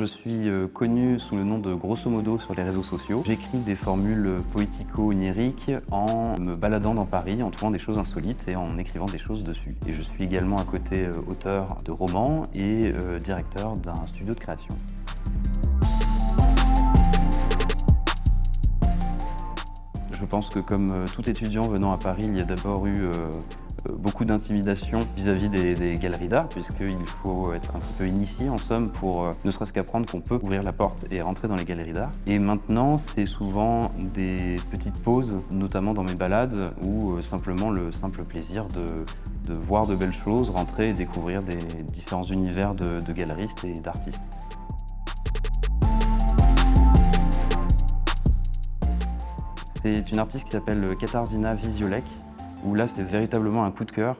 je suis connu sous le nom de Grosso Modo sur les réseaux sociaux. J'écris des formules poético-oniriques en me baladant dans Paris, en trouvant des choses insolites et en écrivant des choses dessus. Et je suis également à côté auteur de romans et directeur d'un studio de création. Je pense que comme tout étudiant venant à Paris, il y a d'abord eu beaucoup d'intimidation vis-à-vis des galeries d'art, puisqu'il faut être un petit peu initié en somme pour ne serait-ce qu'apprendre qu'on peut ouvrir la porte et rentrer dans les galeries d'art. Et maintenant, c'est souvent des petites pauses, notamment dans mes balades, ou simplement le simple plaisir de voir de belles choses, rentrer et découvrir des différents univers de galeristes et d'artistes. C'est une artiste qui s'appelle Katarzyna Wisiolek, où là c'est véritablement un coup de cœur,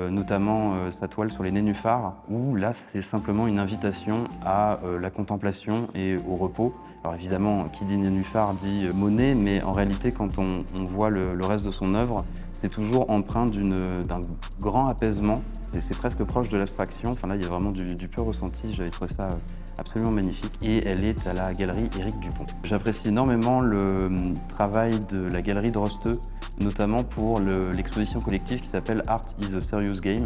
notamment sa toile sur les nénuphars, où là c'est simplement une invitation à la contemplation et au repos. Alors évidemment, qui dit nénuphar dit Monet, mais en réalité quand on voit le reste de son œuvre, c'est toujours empreint d'un grand apaisement. C'est presque proche de l'abstraction. Enfin là, il y a vraiment du pur ressenti. J'avais trouvé ça absolument magnifique. Et elle est à la galerie Éric Dupont. J'apprécie énormément le travail de la galerie Drosteux, notamment pour l'exposition collective qui s'appelle Art is a Serious Game.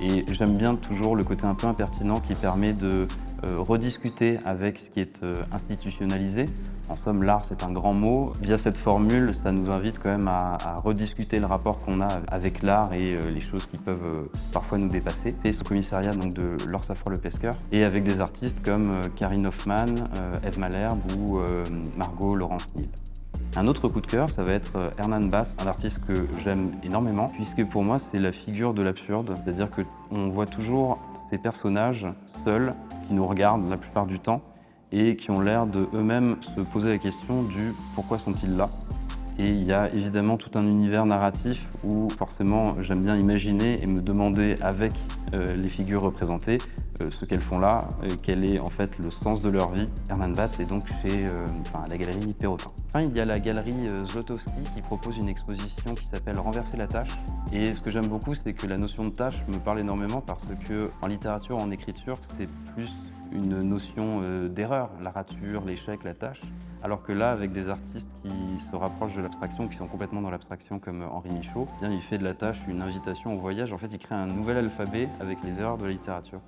Et j'aime bien toujours le côté un peu impertinent qui permet de rediscuter avec ce qui est institutionnalisé. En somme, l'art, c'est un grand mot. Via cette formule, ça nous invite quand même à rediscuter le rapport qu'on a avec l'art et les choses qui peuvent parfois nous dépasser. Et sous commissariat donc, de Laure Safran Le Pesqueur, et avec des artistes comme Karine Hoffman, Eve Malherbe ou Margot Laurence Neal. Un autre coup de cœur, ça va être Hernan Bass, un artiste que j'aime énormément, puisque pour moi c'est la figure de l'absurde, c'est-à-dire qu'on voit toujours ces personnages seuls, qui nous regardent la plupart du temps, et qui ont l'air de eux-mêmes se poser la question du pourquoi sont-ils là. Et il y a évidemment tout un univers narratif où forcément j'aime bien imaginer et me demander avec les figures représentées ce qu'elles font là, quel est en fait le sens de leur vie. Hernan Bass est donc chez la galerie Perrotin. Enfin, il y a la galerie Zlotowski qui propose une exposition qui s'appelle Renverser la tâche. Et ce que j'aime beaucoup, c'est que la notion de tâche me parle énormément parce que en littérature, en écriture, c'est plus une notion d'erreur, la rature, l'échec, la tâche. Alors que là, avec des artistes qui se rapprochent de l'abstraction, qui sont complètement dans l'abstraction comme Henri Michaud, eh bien, il fait de la tâche une invitation au voyage. En fait, il crée un nouvel alphabet avec les erreurs de la littérature.